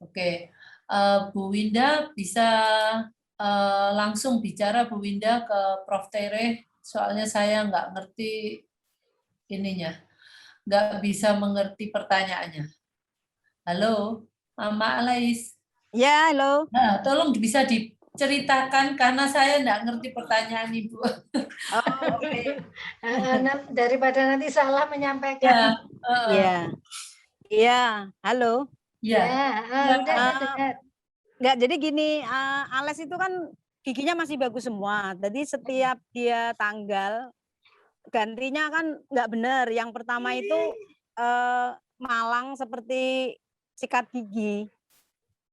Oke, Bu Winda bisa langsung bicara Bu Winda ke Prof. Tere, soalnya saya nggak ngerti ininya, nggak bisa mengerti pertanyaannya. Halo, Mama Alais. Ya, halo. Nah, tolong bisa diceritakan karena saya nggak ngerti pertanyaan Ibu. Oh, oke. Daripada nanti salah Ya, menyampaikan. Iya. Iya, halo. ya, Ya, udah Uh, dengar. Enggak, jadi gini, Ales itu kan giginya masih bagus semua. Jadi setiap dia tanggal gantinya kan nggak benar. Yang pertama itu malang seperti sikat gigi.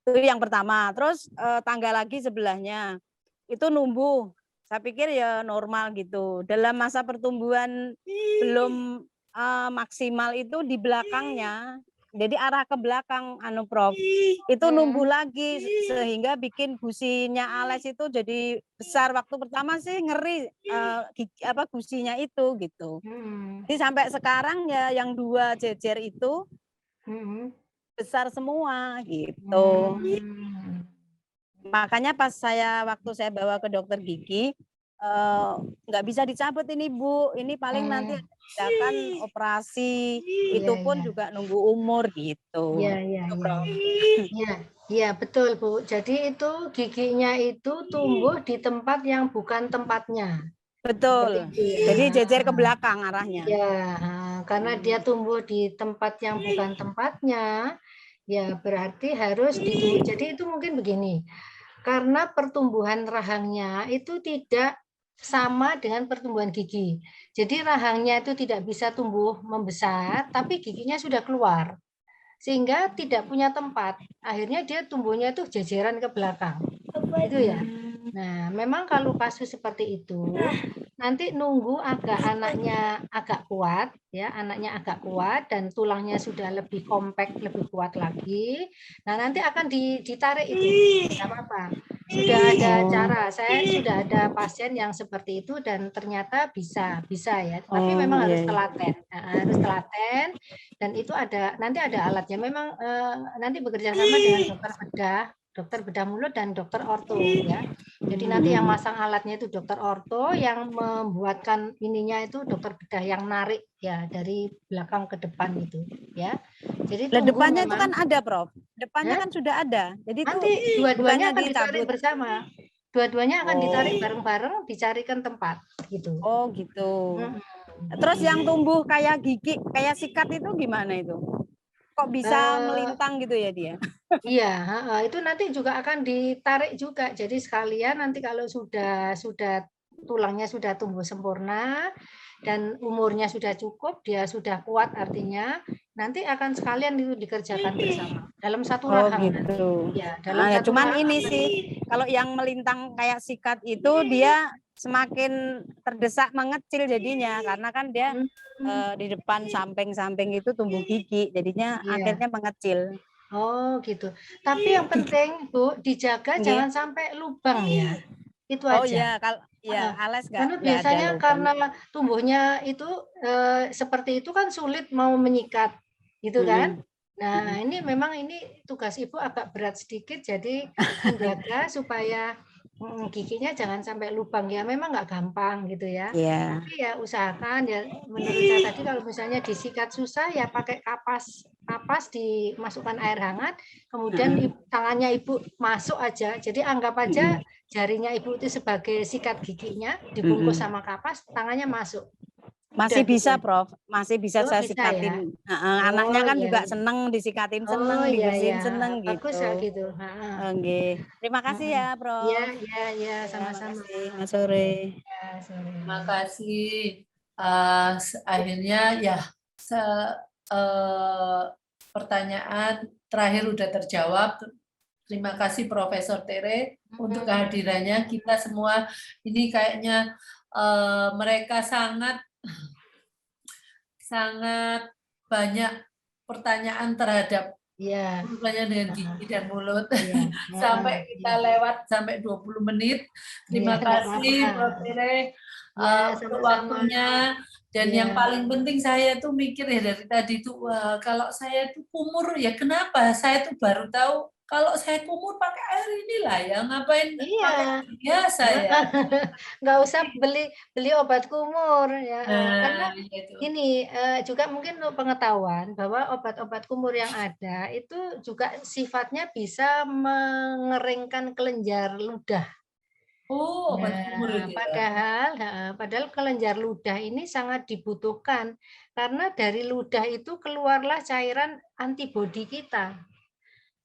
Itu yang pertama. Terus tanggal lagi sebelahnya itu numbuh. Saya pikir ya normal gitu. Dalam masa pertumbuhan belum maksimal itu di belakangnya, jadi arah ke belakang, Prof, itu numbuh lagi sehingga bikin gusinya Ales itu jadi besar. Waktu pertama sih ngeri gusinya itu gitu. Jadi sampai sekarang ya yang 2 jejer itu besar semua gitu. Makanya pas waktu saya bawa ke dokter gigi, nggak bisa dicabut ini Bu, ini paling nanti akan operasi, itu pun juga nunggu umur gitu. Ya, betul Bu. Jadi itu giginya itu tumbuh di tempat yang bukan tempatnya. Betul. Jadi jejer ke belakang arahnya. Ya, karena dia tumbuh di tempat yang bukan tempatnya, ya berarti harus ditunggu. Jadi itu mungkin begini. Karena pertumbuhan rahangnya itu tidak sama dengan pertumbuhan gigi. Jadi rahangnya itu tidak bisa tumbuh membesar, tapi giginya sudah keluar. Sehingga tidak punya tempat. Akhirnya dia tumbuhnya itu jejeran ke belakang. Itu ya. Nah, memang kalau kasus seperti itu, nanti nunggu anaknya agak kuat, ya, anaknya agak kuat dan tulangnya sudah lebih kompak, lebih kuat lagi. Nah, nanti akan ditarik itu, nggak apa-apa. Sudah ada cara. Saya sudah ada pasien yang seperti itu dan ternyata bisa ya. Tapi memang harus telaten, harus telaten. Dan itu nanti ada alatnya. Memang nanti bekerja sama dengan dokter bedah mulut dan dokter orto ya. Jadi nanti yang masang alatnya itu dokter orto, yang membuatkan ininya itu dokter bedah yang narik ya dari belakang ke depan itu ya. Jadi depannya memang, itu kan ada Prof. Depannya kan sudah ada. Jadi nanti itu dua-duanya akan dicabut. ditarik bersama. Dua-duanya akan ditarik bareng-bareng, dicarikan tempat gitu. Oh gitu. Terus yang tumbuh kayak gigi, kayak sikat itu gimana itu? Kok bisa melintang gitu ya dia? Iya, itu nanti juga akan ditarik juga. Jadi sekalian nanti kalau sudah tulangnya sudah tumbuh sempurna dan umurnya sudah cukup, dia sudah kuat artinya, nanti akan sekalian itu dikerjakan bersama dalam satu rahang. Gitu. Ya, dalam satu cuman rahang. Ini sih, kalau yang melintang kayak sikat itu dia semakin terdesak mengecil jadinya, karena kan dia di depan samping-samping itu tumbuh gigi, jadinya akhirnya mengecil. Oh gitu. Tapi yang penting Bu, dijaga jangan sampai lubang ya. Itu aja. Oh iya, kalau Ales karena biasanya karena tumbuhnya itu seperti itu kan sulit mau menyikat, gitu kan? Nah ini memang tugas ibu agak berat sedikit, jadi menjaga supaya giginya jangan sampai lubang ya. Memang nggak gampang gitu ya. Tapi ya usahakan ya. Menurut saya tadi kalau misalnya disikat susah ya pakai kapas dimasukkan air hangat, kemudian tangannya ibu masuk aja. Jadi anggap aja jarinya ibu itu sebagai sikat giginya, dibungkus sama kapas, tangannya masuk. Masih bisa, Prof. Masih bisa saya sikatin. Ya? Anaknya kan juga seneng disikatin, seneng dibersihin, seneng gitu. Bagus ya gitu. Oke. Terima kasih ya, Prof. Ya, sama-sama. Selamat sore. Ya, sore. Terima kasih. Akhirnya ya pertanyaan terakhir udah terjawab. Terima kasih Profesor Tere untuk kehadirannya. Kita semua ini kayaknya mereka sangat banyak pertanyaan terhadap Iya. urusannya dengan gigi dan mulut. Iya. Sampai Iya. kita lewat sampai 20 menit. Iya, Terima enggak kasih apa-apa. Prof. Tere Ya, untuk sama-sama. waktunya. Dan Ya. yang paling penting saya tuh mikir ya dari tadi tuh, wah, kalau saya tuh kumur ya kenapa? Saya tuh baru tahu kalau saya kumur pakai air inilah ya, ngapain Iya. pakai air biasa ya. Nggak usah beli beli obat kumur ya. Karena Nah, itu. ini juga mungkin untuk pengetahuan bahwa obat-obat kumur yang ada itu juga sifatnya bisa mengeringkan kelenjar ludah. Oh, obat kumur Nah, itu ya. padahal kelenjar ludah ini sangat dibutuhkan karena dari ludah itu keluarlah cairan antibodi kita.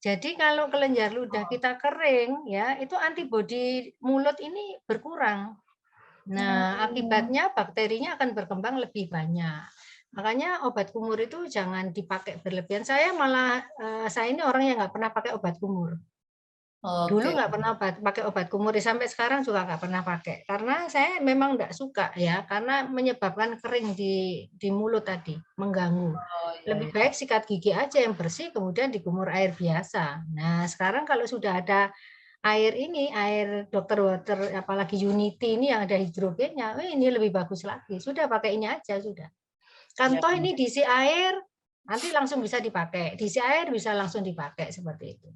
Jadi kalau kelenjar ludah kita kering ya, itu antibodi mulut ini berkurang. Nah, Oh. akibatnya bakterinya akan berkembang lebih banyak. Makanya obat kumur itu jangan dipakai berlebihan. Saya ini orang yang nggak pernah pakai obat kumur. Dulu Oke. nggak pernah pakai obat kumur, sampai sekarang juga nggak pernah pakai. Karena saya memang nggak suka ya, karena menyebabkan kering di mulut tadi, mengganggu. Oh iya Lebih ya. baik sikat gigi aja yang bersih, kemudian dikumur air biasa. Nah, sekarang kalau sudah ada air ini, air Dr. Water, apalagi Unity ini yang ada hidrogennya, ini lebih bagus lagi. Sudah pakai ini aja, sudah. Kan Ya. toh ini diisi air, nanti langsung bisa dipakai. Diisi air bisa langsung dipakai, seperti itu.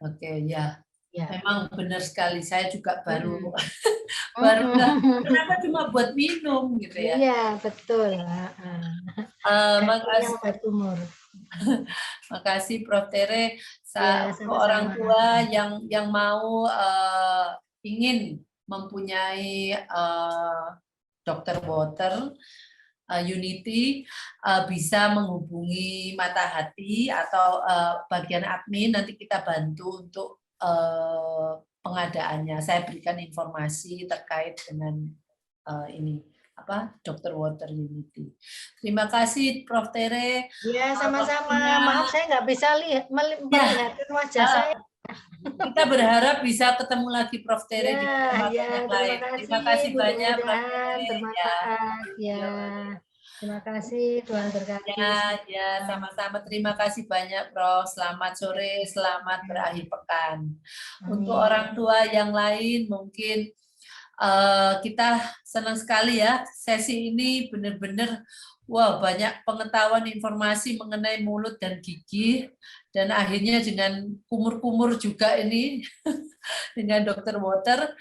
Oke, ya. Ya. Memang benar sekali. Saya juga baru Mm-mm. baru nggak Mm-mm. kenapa cuma buat minum gitu ya. Iya, betul. Heeh. Hasilnya Makasih, obat kumur. makasih Prof. Tere. Ya, Untuk orang sama-sama. tua yang mau ingin mempunyai dokter water Unity bisa menghubungi Mata Hati atau bagian admin, nanti kita bantu untuk pengadaannya. Saya berikan informasi terkait dengan ini apa Dr. Water Unity. Terima kasih Prof. Tere Ya, sama-sama. waktunya. Maaf saya nggak bisa Ya, memperlihatkan wajah eh, saya. kita berharap bisa ketemu lagi Prof. Tere di Ya, kesempatan ya, yang terima lain. Terima kasih. kasih banyak Prof. Mudah-mudahan Tere. Ya, bermanfaat. Ya, ya. terima kasih. Tuhan Ya, berkati. ya, Sama-sama. sama-sama. Terima kasih banyak, Prof. Selamat sore, selamat berakhir pekan. Untuk orang Amin. tua yang lain, mungkin kita senang sekali ya. Sesi ini benar-benar, wah, banyak pengetahuan informasi mengenai mulut dan gigi. Dan akhirnya dengan kumur-kumur juga ini, dengan Dr. Water,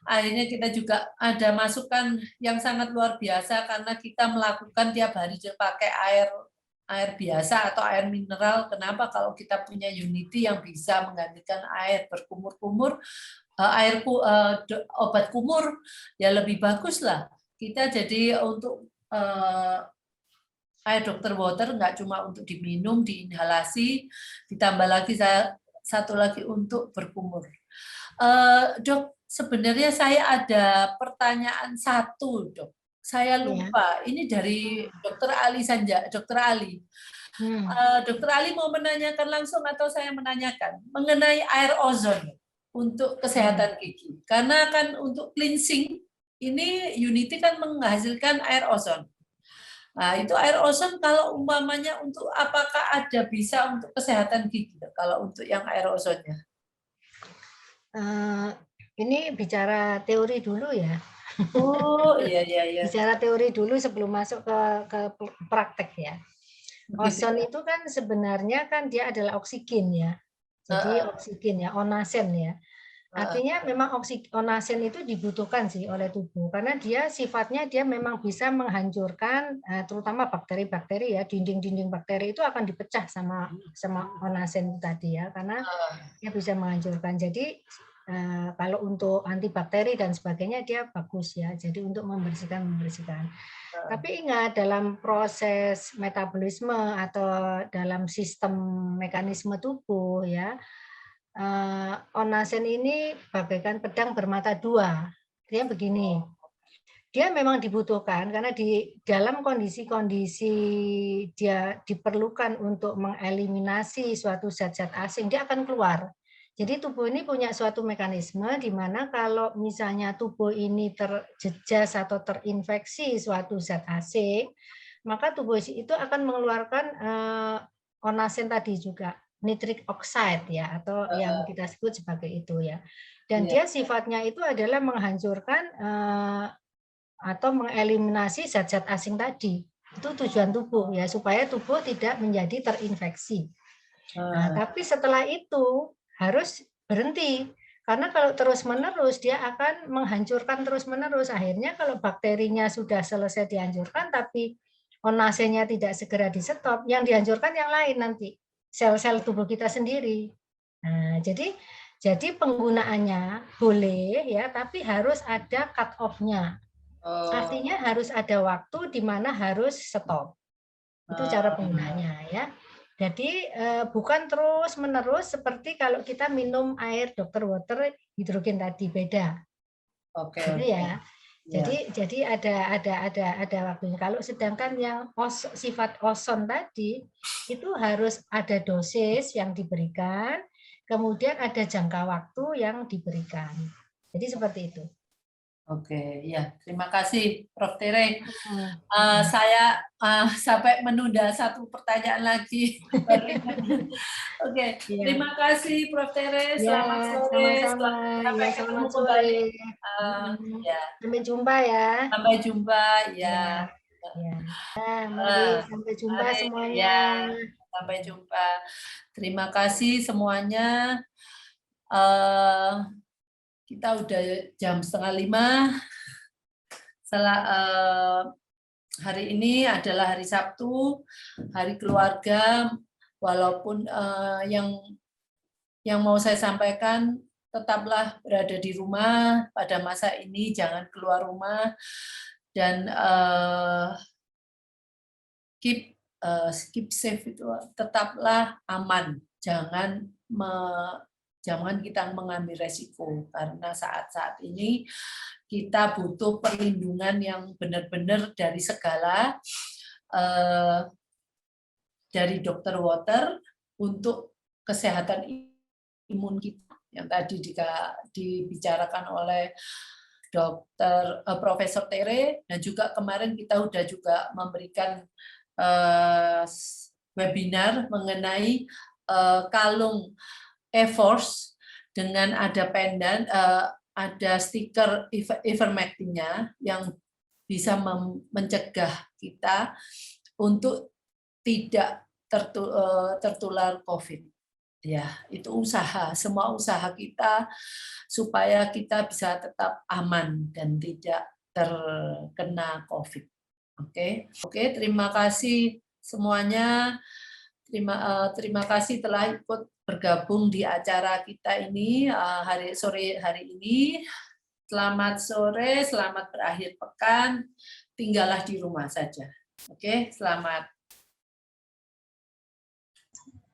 akhirnya kita juga ada masukan yang sangat luar biasa karena kita melakukan tiap hari pakai air biasa atau air mineral. Kenapa? Kalau kita punya Unity yang bisa menggantikan air berkumur-kumur, obat kumur, ya lebih bagus lah. Kita jadi untuk air Dr. Water nggak cuma untuk diminum, diinhalasi, ditambah lagi satu lagi untuk berkumur. Dok, sebenarnya saya ada pertanyaan satu, Dok. Saya Ya. lupa. Ini dari Dokter Ali Sanja, Dokter Ali. Dokter Ali mau menanyakan langsung atau saya menanyakan mengenai air ozon untuk kesehatan gigi. Karena kan untuk cleansing ini Unity kan menghasilkan air ozon. Nah, itu air ozon kalau umpamanya untuk apakah ada bisa untuk kesehatan gigi kalau untuk yang air ozonnya? Ini bicara teori dulu ya. Oh, iya iya iya. Bicara teori dulu sebelum masuk ke praktek ya. Ozon itu kan sebenarnya kan dia adalah oksigen ya. Jadi oksigen ya, onasen ya. Artinya memang onasen itu dibutuhkan sih oleh tubuh karena dia sifatnya dia memang bisa menghancurkan terutama bakteri-bakteri ya, dinding-dinding bakteri itu akan dipecah sama onasen tadi ya karena dia bisa menghancurkan. Jadi kalau untuk antibakteri dan sebagainya dia bagus ya. Jadi untuk membersihkan. Tapi ingat dalam proses metabolisme atau dalam sistem mekanisme tubuh ya, onasen ini bagaikan pedang bermata dua. Dia begini, dia memang dibutuhkan karena di dalam kondisi-kondisi dia diperlukan untuk mengeliminasi suatu zat-zat asing, dia akan keluar. Jadi tubuh ini punya suatu mekanisme di mana kalau misalnya tubuh ini terjejas atau terinfeksi suatu zat asing, maka tubuh itu akan mengeluarkan onasen tadi juga. nitric oxide ya, atau yang kita sebut sebagai itu ya. Dan Iya. dia sifatnya itu adalah menghancurkan atau mengeliminasi zat-zat asing tadi. Itu tujuan tubuh ya, supaya tubuh tidak menjadi terinfeksi. Nah, tapi setelah itu harus berhenti. Karena kalau terus-menerus dia akan menghancurkan terus-menerus. Akhirnya kalau bakterinya sudah selesai dihancurkan tapi onasenya tidak segera di-stop, yang dihancurkan yang lain nanti, sel-sel tubuh kita sendiri. Nah, jadi penggunaannya boleh ya, tapi harus ada cut off-nya. Artinya harus ada waktu di mana harus stop. Itu cara penggunaannya ya. Jadi bukan terus-menerus seperti kalau kita minum air Dr. Water hidrogen tadi, beda. Oke. Gitu ya. Jadi ada waktunya. Kalau sedangkan yang sifat ozon tadi itu harus ada dosis yang diberikan, kemudian ada jangka waktu yang diberikan. Jadi seperti itu. Oke, ya, terima kasih Prof. Tere. Saya sampai menunda satu pertanyaan lagi. Oke, terima kasih Prof. Tere. Selamat sore. Sama-sama. Sampai Ya, ketemu selamat sore. kembali. Ya. Sampai jumpa ya. Sampai jumpa. Ya. Ya. Mari sampai jumpa Mari, semuanya. ya. Sampai jumpa. Terima kasih semuanya. Kita udah jam 4:30. Hari ini adalah hari Sabtu, hari keluarga. Walaupun yang mau saya sampaikan, tetaplah berada di rumah pada masa ini, jangan keluar rumah, dan keep safe, itu tetaplah aman, jangan kita mengambil resiko, karena saat-saat ini kita butuh perlindungan yang benar-benar dari segala, dari Dr. Water untuk kesehatan imun kita yang tadi dibicarakan oleh Profesor Tere, dan juga kemarin kita sudah juga memberikan webinar mengenai kalung Eforce dengan ada pendan, ada stiker ivermectinnya yang bisa mencegah kita untuk tidak tertular COVID. Ya, itu semua usaha kita supaya kita bisa tetap aman dan tidak terkena COVID. Oke, terima kasih semuanya. Terima kasih telah ikut bergabung di acara kita ini sore hari ini. Selamat sore, selamat berakhir pekan. Tinggallah di rumah saja. Oke, selamat.